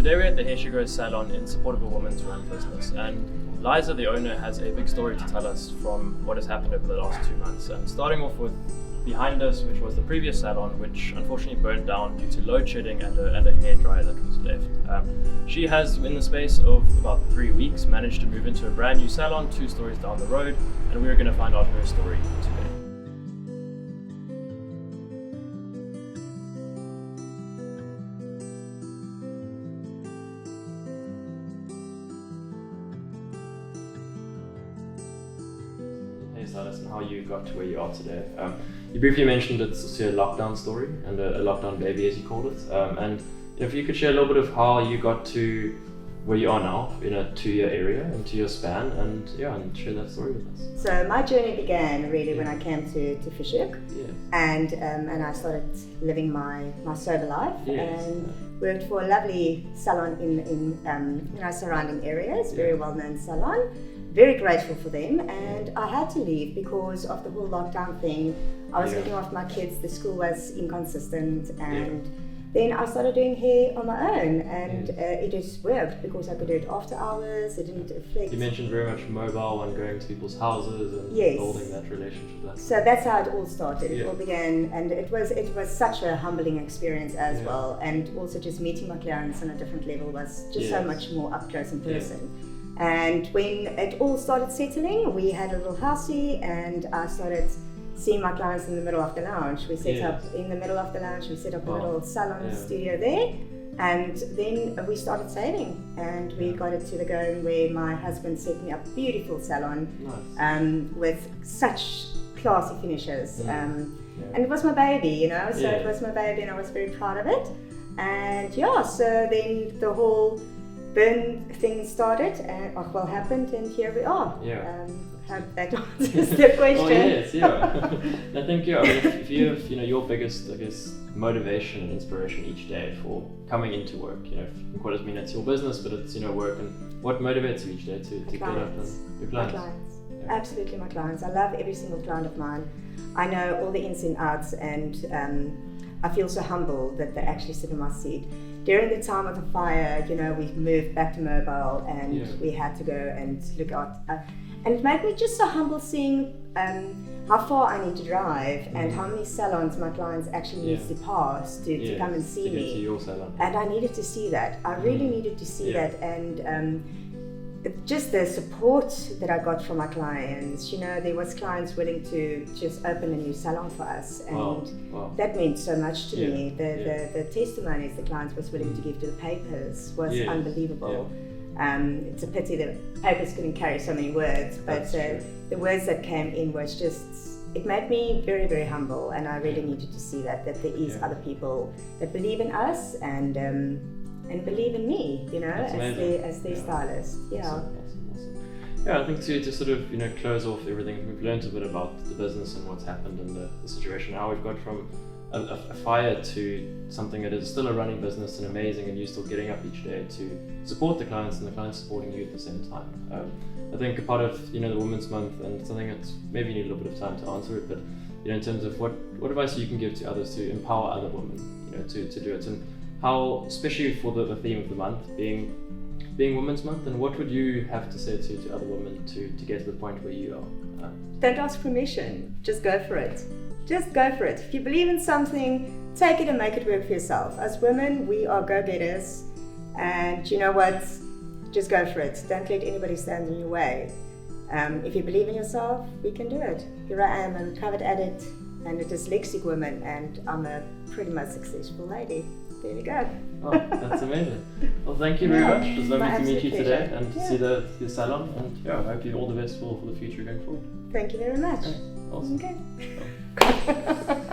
Today we're at the Hair She Grows Salon in support of a woman's run business, and Liza, the owner, has a big story to tell us from what has happened over the last 2 months. And starting off with behind us, which was the previous salon, which unfortunately burned down due to load shedding and a hairdryer that was left. She has, in the space of about 3 weeks, managed to move into a brand new salon 2 stories down the road, and we're going to find out her story today. Silas, and how you got to where you are today. You briefly mentioned it's also a lockdown story and a lockdown baby, as you called it. And if you could share a little bit of how you got to where you are now in a 2-year area and 2-year span, and share that story with us. So my journey began really when I came to Fischhoek, and I started living my sober life and worked for a lovely salon in surrounding areas, very well-known salon. Very grateful for them, and I had to leave because of the whole lockdown thing. I was looking after my kids, the school was inconsistent, and then I started doing hair on my own, and it just worked because I could do it after hours. It didn't affect. You mentioned very much mobile and going to people's houses and building that relationship. So that's how it all started. It all began, and it was such a humbling experience as well, and also just meeting my clients on a different level was just so much more up close in person. And when it all started settling, we had a little housey, and I started seeing my clients in the middle of the lounge. We set up in the middle of the lounge, we set up a little salon studio there, and then we started saving, and we got it to the going where my husband set me up a beautiful salon with such classy finishes. And it was my baby, so it was my baby, and I was very proud of it. And so then the whole burn thing started and happened, and here we are. Hope that answers the question. I think if you have your biggest, motivation and inspiration each day for coming into work, what does mean it's your business, but it's work, and what motivates you each day to get up and your clients? My clients. Absolutely, my clients. I love every single client of mine. I know all the ins and outs, and I feel so humble that they actually sit in my seat. During the time of the fire, we moved back to mobile, and we had to go and look out. And it made me just so humble seeing how far I need to drive and how many salons my clients actually need to pass to come and see me. To your salon. And I needed to see that. I really needed to see that. And just the support that I got from my clients. There was clients willing to just open a new salon for us, and that meant so much to me. The testimonies the clients was willing to give to the papers was unbelievable. It's a pity the papers couldn't carry so many words, but the words that came in was just, it made me very, very humble, and I really needed to see that there is other people that believe in us and believe in me, as their stylist. Awesome. I think to sort of close off everything, we've learned a bit about the business and what's happened and the situation. How we've got from a fire to something that is still a running business and amazing, and you still getting up each day to support the clients and the clients supporting you at the same time. I think a part of the Women's Month, and something that's maybe you need a little bit of time to answer it, but in terms of what advice you can give to others to empower other women, to do it, and how, especially for the theme of the month being Women's Month, and what would you have to say to other women to get to the point where you are? Don't ask permission, just go for it. Just go for it. If you believe in something, take it and make it work for yourself. As women, we are go-getters, and you know what? Just go for it. Don't let anybody stand in your way. If you believe in yourself, we can do it. Here I am, I'm a recovered addict and a dyslexic woman, and I'm a pretty much successful lady. There we go. Oh, that's amazing. Well, thank you very much. It was lovely to meet you today and to see the salon, and I hope you all the best for the future going forward. Thank you very much. Awesome. Okay.